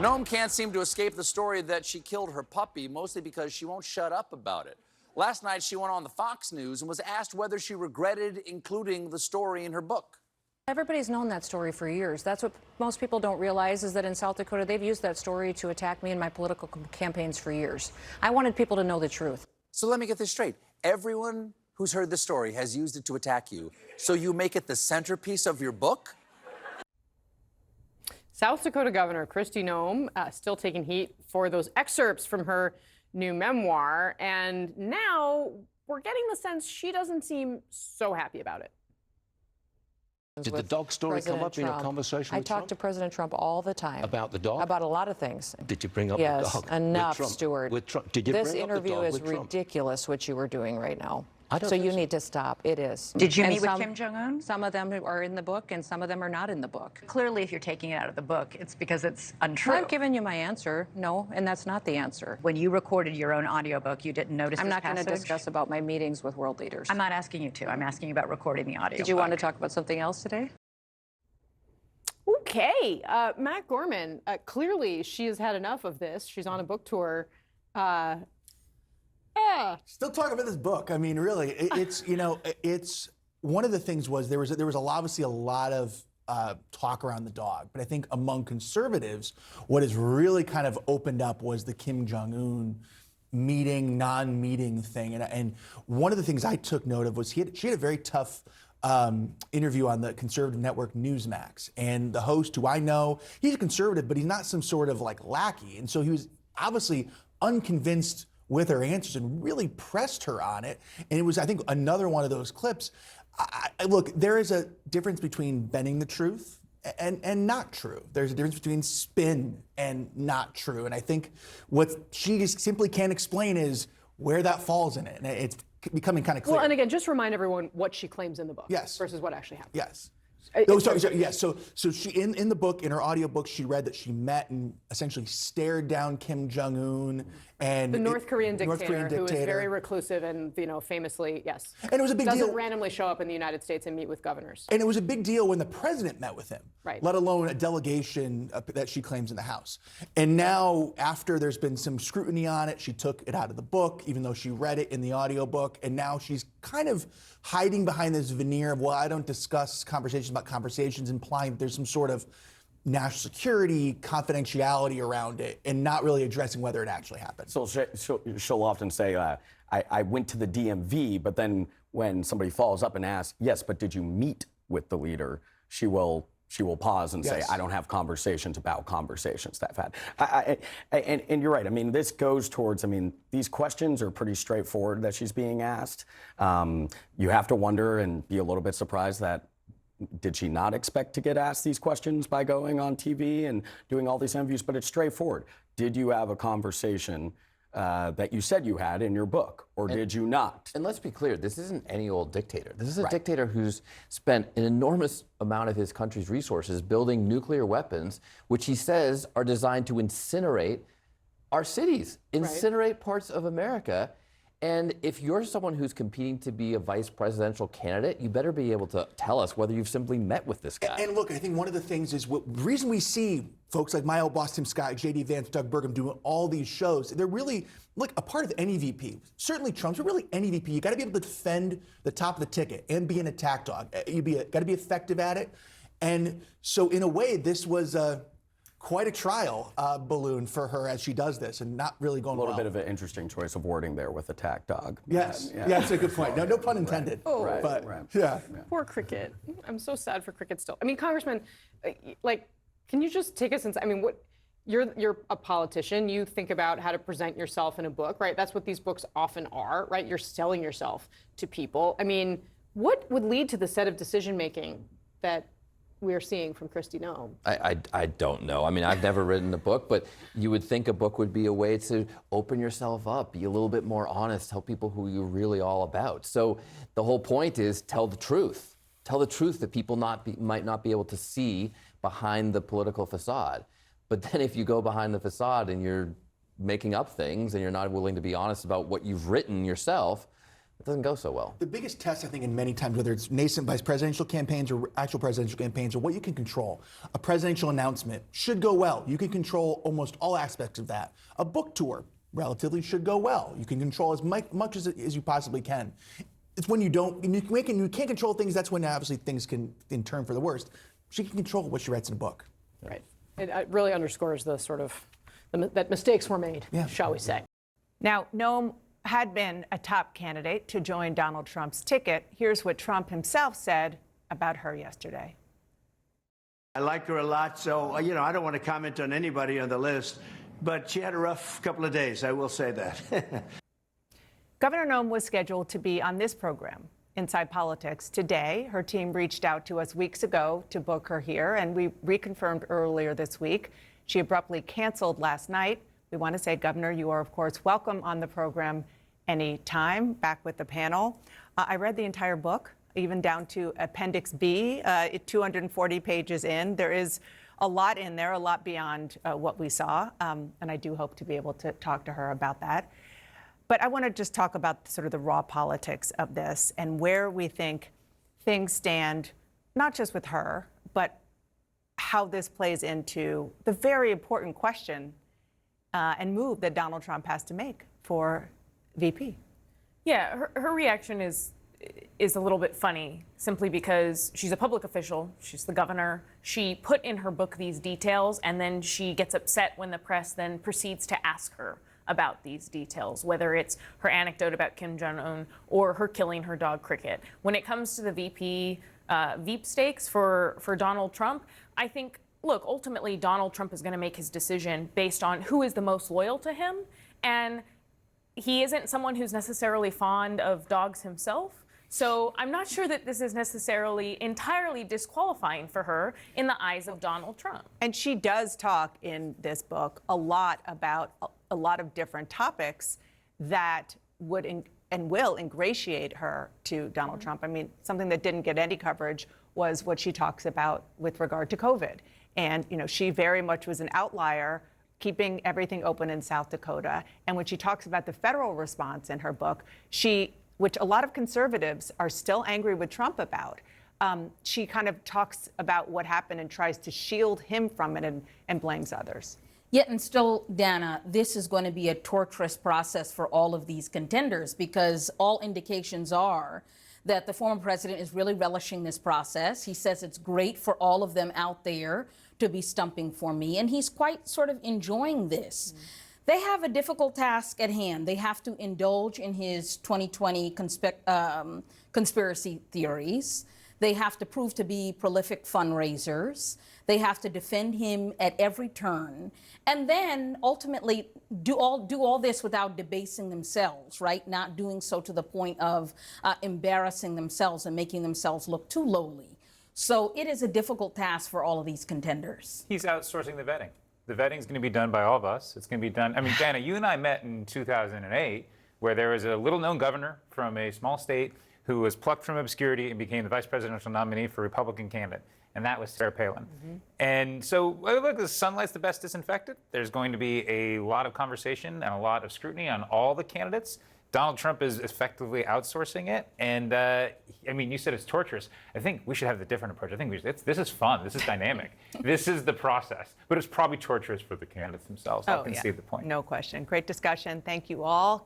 Noam can't seem to escape the story that she killed her puppy, mostly because she won't shut up about it. Last night, she went on the Fox News and was asked whether she regretted including the story in her book. Everybody's known that story for years. That's what most people don't realize, is that in South Dakota, they've used that story to attack me in my political campaigns for years. I wanted people to know the truth. So let me get this straight. Everyone who's heard the story has used it to attack you. So you make it the centerpiece of your book? South Dakota Governor Kristi Noem still taking heat for those excerpts from her new memoir. And now we're getting the sense she doesn't seem so happy about it. Did the dog story come up in a conversation with Trump? I talk to President Trump all the time. About the dog? About a lot of things. Did you bring up the dog? Yes, enough, with Trump? Stuart. With Trump. Did you bring This up the interview dog is with Trump? ridiculous, what you were doing right now. I don't so think you so. need to stop. It is. Did you And meet with Kim Jong-un? Some of them are in the book, and some of them are not in the book. Clearly, if you're taking it out of the book, it's because it's untrue. I've given you my answer. No, and that's not the answer. When you recorded your own audiobook, you didn't notice I'm this not going to passage? discuss about my meetings with world leaders. I'm not asking you to. I'm asking you about recording the audiobook. Did you want to talk about something else today? Okay, Matt Gorman, clearly she has had enough of this. She's on a book tour. Still talking about this book. I mean, really, it's, you know, it's one of the things was there was obviously a lot of talk around the dog, but I think among conservatives, what has really kind of opened up was the Kim Jong-un meeting, non-meeting thing. And one of the things I took note of was she had a very tough interview on the conservative network Newsmax. And the host, who I know, he's a conservative, but he's not some sort of like lackey. And so he was obviously unconvinced with her answers and really pressed her on it. And it was, I think, another one of those clips. Look, there is a difference between bending the truth and not true. There's a difference between spin and not true. And I think what she just simply can't explain is where that falls in it. And it's becoming kind of clear. Well, and again, just remind everyone what she claims in the book. Yes. Versus what actually happened. Yes. Oh, sorry. Yes. So she in the book, in her audiobook, she read that she met and essentially stared down Kim Jong-un and the North Korean dictator who is very reclusive and, you know, famously, yes. And it was a big deal. Doesn't randomly show up in the United States and meet with governors. And it was a big deal when the president met with him, right? Let alone a delegation that she claims in the House. And now, after there's been some scrutiny on it, she took it out of the book, even though she read it in the audiobook. And now she's kind of hiding behind this veneer of, well, I don't discuss conversations about conversations, implying that there's some sort of national security confidentiality around it and not really addressing whether it actually happened. So she'll often say, I went to the DMV, but then when somebody follows up and asks, yes, but did you meet with the leader? She will pause and say, I don't have conversations about conversations that I've had. And you're right. I mean, this goes towards, I mean, these questions are pretty straightforward that she's being asked. You have to wonder and be a little bit surprised that did she not expect to get asked these questions by going on TV and doing all these interviews? But it's straightforward. Did you have a conversation that you said you had in your book, or did you not? And let's be clear, this isn't any old dictator. This is a dictator who's spent an enormous amount of his country's resources building nuclear weapons, which he says are designed to incinerate our cities, incinerate parts of America. And if you're someone who's competing to be a vice presidential candidate, you better be able to tell us whether you've simply met with this guy. And look, I think one of the things is the reason we see folks like my old boss, Tim Scott, J.D. Vance, Doug Burgum doing all these shows, they're really, look, a part of any VP, certainly Trump's, but really any VP, you got to be able to defend the top of the ticket and be an attack dog. You got to be effective at it. And so in a way, this was quite a trial balloon for her as she does this and not really going well. A little bit of an interesting choice of wording there with attack dog. Yes, yeah, that's a good point. No pun intended. Right. But yeah. Poor Cricket. I'm so sad for Cricket still. I mean, Congressman, like, can you just take us inside? I mean, what? You're a politician. You think about how to present yourself in a book, right? That's what these books often are, right? You're selling yourself to people. I mean, what would lead to the set of decision making that we're seeing from Kristi Noem? I don't know. I mean, I've never written a book, but you would think a book would be a way to open yourself up, be a little bit more honest, tell people who you're really all about. So the whole point is tell the truth. Tell the truth that people might not be able to see behind the political facade. But then if you go behind the facade and you're making up things and you're not willing to be honest about what you've written yourself, it doesn't go so well. The biggest test, I think, in many times, whether it's nascent vice presidential campaigns or actual presidential campaigns, or what you can control. A presidential announcement should go well. You can control almost all aspects of that. A book tour, relatively, should go well. You can control as much as you possibly can. It's when you don't, and you can't control things, that's when obviously things can turn for the worst. She can control what she writes in a book. Right. It really underscores the sort of, that mistakes were made, shall we say. Now, Noam had been a top candidate to join Donald Trump's ticket. Here's what Trump himself said about her yesterday. I like her a lot, so, I don't want to comment on anybody on the list, but she had a rough couple of days, I will say that. Governor Noam was scheduled to be on this program, Inside Politics, today. Her team reached out to us weeks ago to book her here, and we reconfirmed earlier this week. She abruptly canceled last night. We want to say, Governor, you are, of course, welcome on the program anytime, back with the panel. I read the entire book, even down to Appendix B, 240 pages in. There is a lot in there, a lot beyond what we saw, and I do hope to be able to talk to her about that. But I want to just talk about sort of the raw politics of this and where we think things stand, not just with her, but how this plays into the very important question and move that Donald Trump has to make for VP. Yeah, her reaction is a little bit funny, simply because she's a public official, she's the governor. She put in her book these details, and then she gets upset when the press then proceeds to ask her about these details, whether it's her anecdote about Kim Jong-un or her killing her dog Cricket. When it comes to the VP Veep stakes for Donald Trump, I think, look, ultimately Donald Trump is going to make his decision based on who is the most loyal to him, and he isn't someone who's necessarily fond of dogs himself. So I'm not sure that this is necessarily entirely disqualifying for her in the eyes of Donald Trump. And she does talk in this book a lot about a lot of different topics that would and will ingratiate her to Donald Trump. I mean, something that didn't get any coverage was what she talks about with regard to COVID. And, she very much was an outlier, keeping everything open in South Dakota. And when she talks about the federal response in her book, which a lot of conservatives are still angry with Trump about, she kind of talks about what happened and tries to shield him from it and blames others. Yet and still, Dana, this is going to be a torturous process for all of these contenders, because all indications are that the former president is really relishing this process. He says it's great for all of them out there to be stumping for me, and he's quite sort of enjoying this. They have a difficult task at hand. They have to indulge in his 2020 conspiracy theories. They have to prove to be prolific fundraisers. They have to defend him at every turn. And then ultimately do all this without debasing themselves, right? Not doing so to the point of embarrassing themselves and making themselves look too lowly. So it is a difficult task for all of these contenders. He's outsourcing the vetting. The vetting is going to be done by all of us. It's going to be done. I mean, Dana, you and I met in 2008, where there was a little-known governor from a small state who was plucked from obscurity and became the vice presidential nominee for a Republican candidate, and that was Sarah Palin. And so, look, the sunlight's the best disinfectant. There's going to be a lot of conversation and a lot of scrutiny on all the candidates. Donald Trump is effectively outsourcing it, and I mean, you said it's torturous. I think we should have a different approach. I think this is fun. This is dynamic. This is the process, but it's probably torturous for the candidates themselves. I can see the point. No question. Great discussion. Thank you all.